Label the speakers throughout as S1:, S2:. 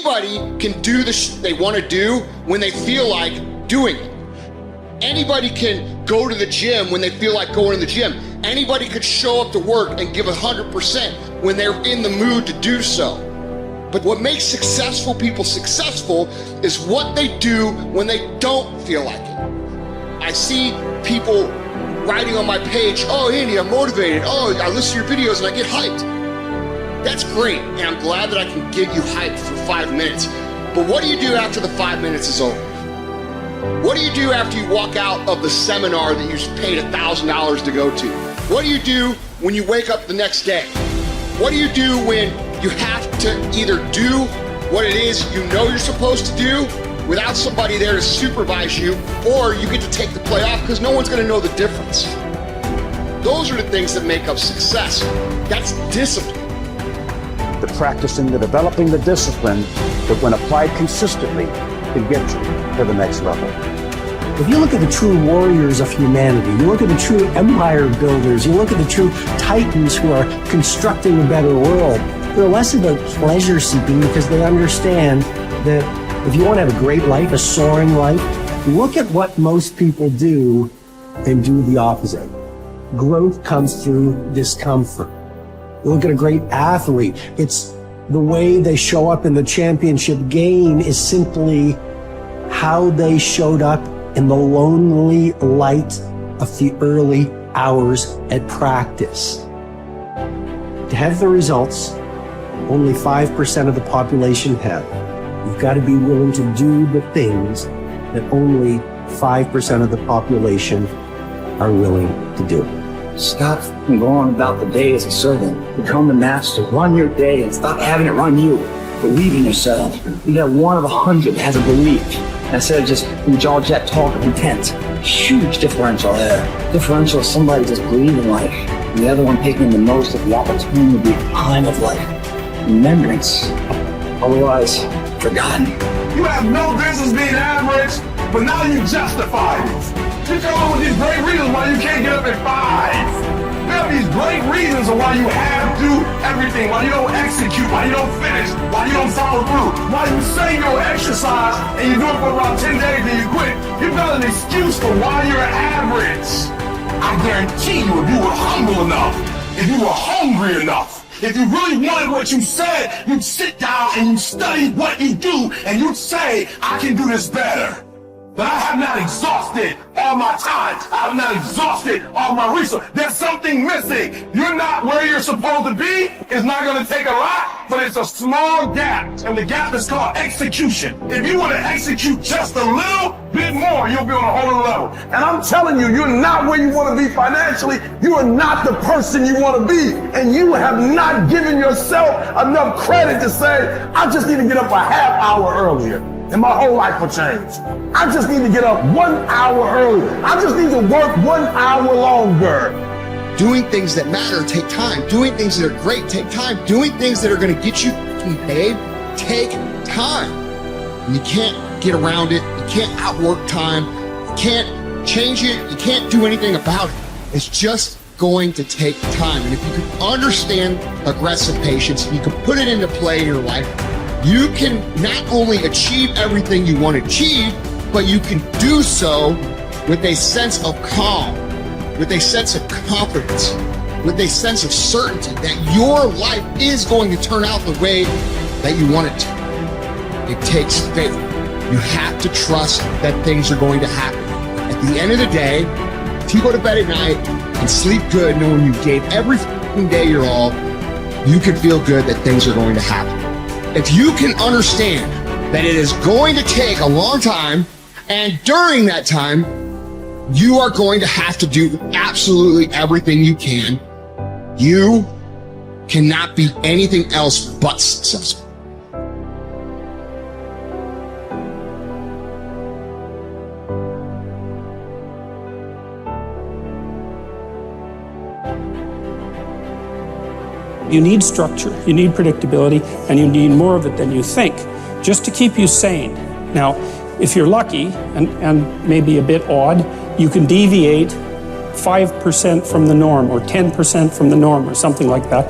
S1: Anybody can do they want to do when they feel like doing it. Anybody can go to the gym when they feel like going to the gym. Anybody could show up to work and give 100% when they're in the mood to do so. But what makes successful people successful is what they do when they don't feel like it. I see people writing on my page, oh, Andy, I'm motivated. Oh, I listen to your videos and I get hyped. That's great, and I'm glad that I can get you hyped for 5 minutes. But what do you do after the 5 minutes is over? What do you do after you walk out of the seminar that you paid $1,000 to go to? What do you do when you wake up the next day? What do you do when you have to either do what it is you know you're supposed to do without somebody there to supervise you, or you get to take the play off because no one's going to know the difference? Those are the things that make up success. That's discipline.
S2: The practicing, the developing the discipline that when applied consistently can get you to the next level.
S3: If you look at the true warriors of humanity, you look at the true empire builders, you look at the true titans who are constructing a better world, they're less about pleasure seeking because they understand that if you want to have a great life, a soaring life, look at what most people do and do the opposite. Growth comes through discomfort. You look at a great athlete, it's the way they show up in the championship game is simply how they showed up in the lonely light of the early hours at practice. To have the results only 5% of the population have, you've got to be willing to do the things that only 5% of the population are willing to do.
S4: Stop going about the day as a servant. Become the master. Run your day and stop having it run you. Believe in yourself. You got one of 100 that has a belief instead of just jaw jet talk of intent. Huge differential there. Differential is somebody just believing life, and the other one taking the most of the opportunity time of life. Remembrance, otherwise forgotten.
S5: You have no business being average, but now you justify it. You come up with these great reasons why you can't get up at 5. You have these great reasons of why you have to do everything, why you don't execute, why you don't finish, why you don't follow through, why you say you'll exercise and you do it for about 10 days and you quit. You've got an excuse for why you're average. I guarantee you, if you were humble enough, if you were hungry enough, if you really wanted what you said, you'd sit down and you'd study what you do and you'd say, I can do this better. But I have not exhausted all my time. I have not exhausted all my resources. There's something missing. You're not where you're supposed to be. It's not going to take a lot, but it's a small gap. And the gap is called execution. If you want to execute just a little bit more, you'll be on a whole other level. And I'm telling you, you're not where you want to be financially. You are not the person you want to be. And you have not given yourself enough credit to say, I just need to get up a half hour earlier, and my whole life will change. I just need to get up 1 hour earlier. I just need to work 1 hour longer.
S1: Doing things that matter take time. Doing things that are great take time. Doing things that are going to get you paid take time. And you can't get around it. You can't outwork time. You can't change it. You can't do anything about it. It's just going to take time. And if you can understand aggressive patience, and you can put it into play in your life, you can not only achieve everything you want to achieve, but you can do so with a sense of calm, with a sense of confidence, with a sense of certainty that your life is going to turn out the way that you want it to. It takes faith. You have to trust that things are going to happen. At the end of the day, if you go to bed at night and sleep good knowing you gave every day your all, you can feel good that things are going to happen. If you can understand that it is going to take a long time, and during that time, you are going to have to do absolutely everything you can, you cannot be anything else but successful.
S6: You need structure, you need predictability, and you need more of it than you think, just to keep you sane. Now, if you're lucky, and maybe a bit odd, you can deviate 5% from the norm, or 10% from the norm, or something like that,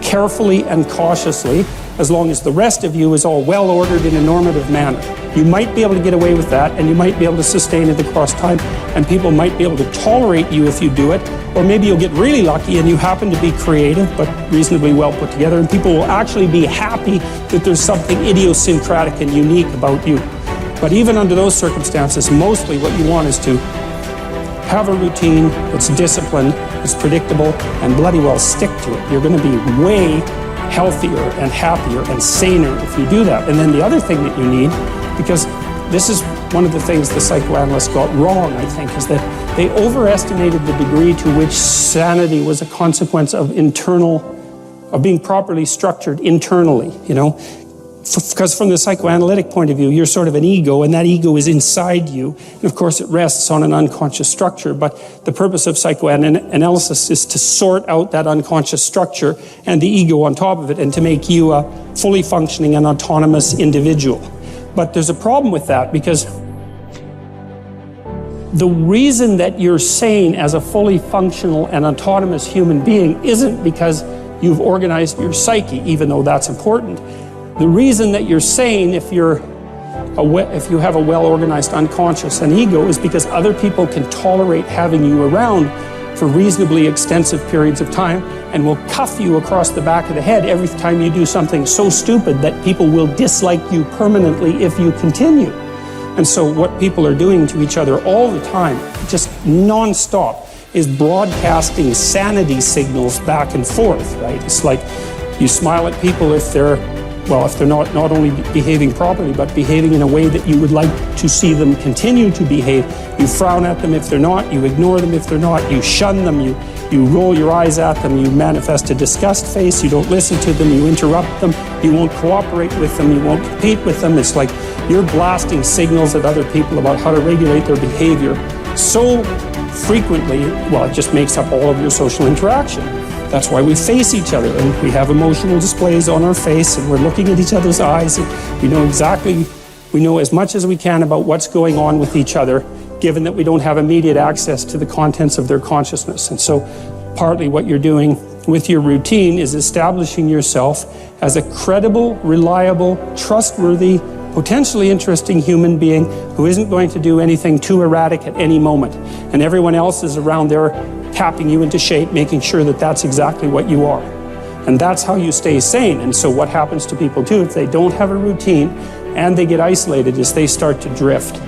S6: carefully and cautiously, as long as the rest of you is all well ordered in a normative manner. You might be able to get away with that, and you might be able to sustain it across time, and people might be able to tolerate you if you do it, or maybe you'll get really lucky and you happen to be creative but reasonably well put together, and people will actually be happy that there's something idiosyncratic and unique about you. But even under those circumstances, mostly what you want is to have a routine that's disciplined, that's predictable, and bloody well stick to it. You're going to be way healthier and happier and saner if you do that. And then the other thing that you need, because this is one of the things the psychoanalysts got wrong, I think, is that they overestimated the degree to which sanity was a consequence of being properly structured internally, you know. Because from the psychoanalytic point of view, you're sort of an ego, and that ego is inside you. And of course, it rests on an unconscious structure. But the purpose of psychoanalysis is to sort out that unconscious structure and the ego on top of it, and to make you a fully functioning and autonomous individual. But there's a problem with that, because the reason that you're sane as a fully functional and autonomous human being isn't because you've organized your psyche, even though that's important. The reason that you're sane if you have a well-organized unconscious and ego is because other people can tolerate having you around for reasonably extensive periods of time and will cuff you across the back of the head every time you do something so stupid that people will dislike you permanently if you continue. And so what people are doing to each other all the time, just non-stop, is broadcasting sanity signals back and forth, right? It's like you smile at people if they're not only behaving properly, but behaving in a way that you would like to see them continue to behave. You frown at them if they're not, you ignore them if they're not, you shun them, you roll your eyes at them, you manifest a disgust face, you don't listen to them, you interrupt them, you won't cooperate with them, you won't compete with them. It's like you're blasting signals at other people about how to regulate their behavior so frequently, well, it just makes up all of your social interaction. That's why we face each other, and we have emotional displays on our face, and we're looking at each other's eyes, and we know as much as we can about what's going on with each other, given that we don't have immediate access to the contents of their consciousness. And so partly what you're doing with your routine is establishing yourself as a credible, reliable, trustworthy, potentially interesting human being who isn't going to do anything too erratic at any moment. And everyone else is around there tapping you into shape, making sure that that's exactly what you are. And that's how you stay sane. And so what happens to people too, if they don't have a routine and they get isolated, is they start to drift.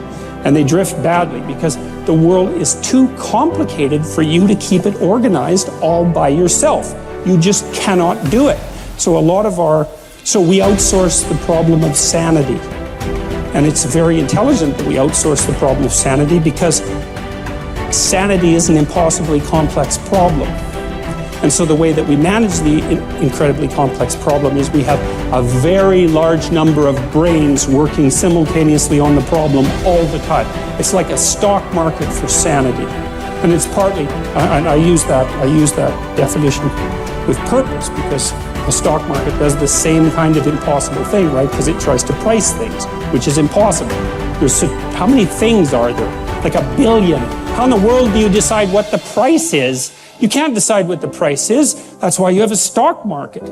S6: And they drift badly because the world is too complicated for you to keep it organized all by yourself. You just cannot do it. So we outsource the problem of sanity. And it's very intelligent that we outsource the problem of sanity, because sanity is an impossibly complex problem. And so the way that we manage the incredibly complex problem is we have a very large number of brains working simultaneously on the problem all the time. It's like a stock market for sanity. And it's partly, and I use that definition with purpose, because the stock market does the same kind of impossible thing, right? Because it tries to price things, which is impossible. How many things are there? Like 1 billion. How in the world do you decide what the price is? You can't decide what the price is. That's why you have a stock market.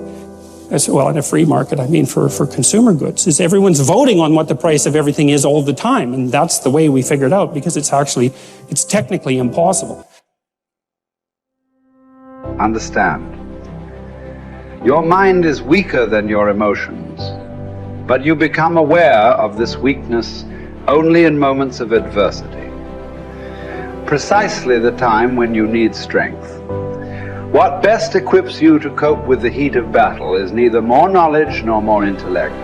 S6: Well, in a free market, I mean for consumer goods, is everyone's voting on what the price of everything is all the time. And that's the way we figured out, because it's technically impossible.
S7: Understand. Your mind is weaker than your emotions, but you become aware of this weakness only in moments of adversity. Precisely the time when you need strength. What best equips you to cope with the heat of battle is neither more knowledge nor more intellect.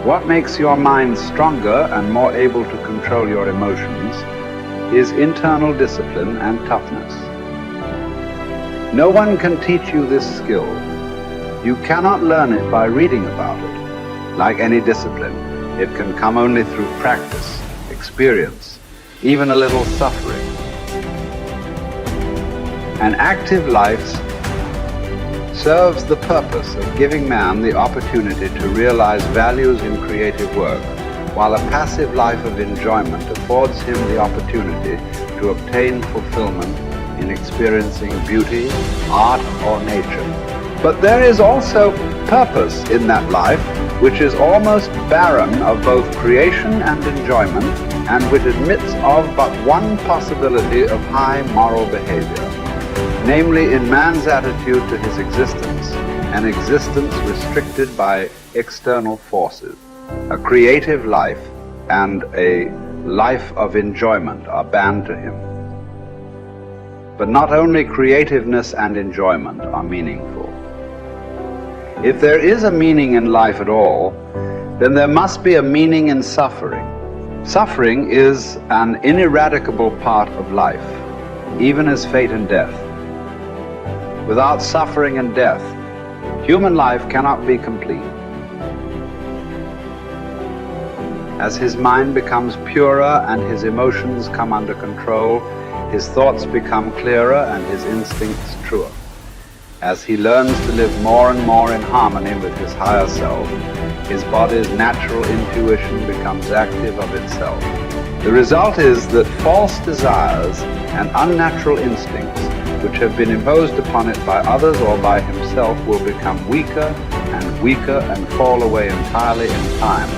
S7: What makes your mind stronger and more able to control your emotions is internal discipline and toughness. No one can teach you this skill. You cannot learn it by reading about it. Like any discipline, it can come only through practice, experience, even a little suffering. An active life serves the purpose of giving man the opportunity to realize values in creative work, while a passive life of enjoyment affords him the opportunity to obtain fulfillment in experiencing beauty, art, or nature. But there is also purpose in that life which is almost barren of both creation and enjoyment, and which admits of but one possibility of high moral behavior, namely in man's attitude to his existence, an existence restricted by external forces. A creative life and a life of enjoyment are banned to him. But not only creativeness and enjoyment are meaningful. If there is a meaning in life at all, then there must be a meaning in suffering. Suffering is an ineradicable part of life, even as fate and death. Without suffering and death, human life cannot be complete. As his mind becomes purer and his emotions come under control, his thoughts become clearer and his instincts truer. As he learns to live more and more in harmony with his higher self, his body's natural intuition becomes active of itself. The result is that false desires and unnatural instincts, which have been imposed upon it by others or by himself, will become weaker and fall away entirely in time.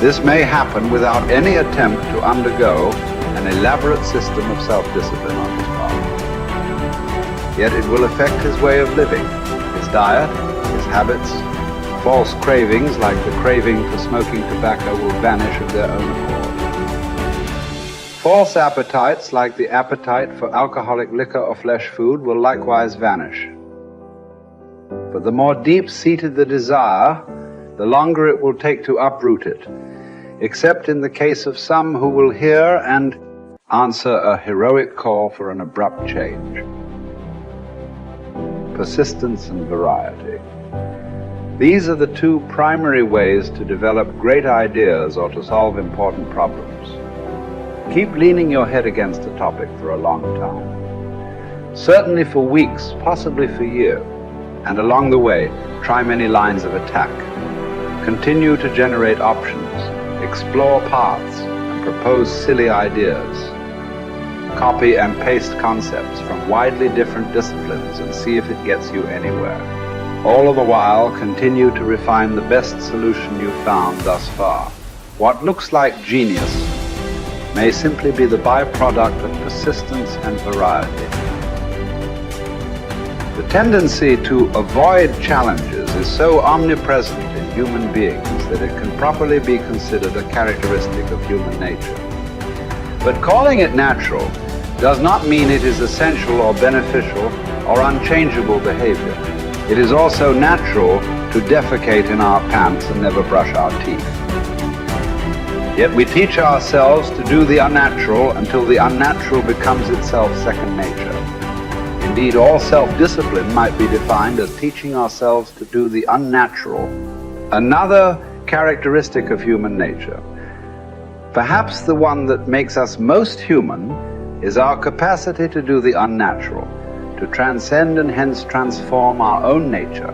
S7: This may happen without any attempt to undergo an elaborate system of self-discipline on his part. Yet it will affect his way of living, his diet, his habits. False cravings, like the craving for smoking tobacco, will vanish of their own accord. False appetites, like the appetite for alcoholic liquor or flesh food, will likewise vanish. But the more deep-seated the desire, the longer it will take to uproot it, except in the case of some who will hear and answer a heroic call for an abrupt change. Persistence and variety. These are the two primary ways to develop great ideas or to solve important problems. Keep leaning your head against a topic for a long time. Certainly for weeks, possibly for years. And along the way, try many lines of attack. Continue to generate options, explore paths, and propose silly ideas. Copy and paste concepts from widely different disciplines and see if it gets you anywhere. All the while, continue to refine the best solution you've found thus far. What looks like genius may simply be the byproduct of persistence and variety. The tendency to avoid challenges is so omnipresent in human beings that it can properly be considered a characteristic of human nature. But calling it natural does not mean it is essential or beneficial or unchangeable behavior. It is also natural to defecate in our pants and never brush our teeth. Yet we teach ourselves to do the unnatural until the unnatural becomes itself second nature. Indeed, all self-discipline might be defined as teaching ourselves to do the unnatural. Another characteristic of human nature, perhaps the one that makes us most human, is our capacity to do the unnatural, to transcend and hence transform our own nature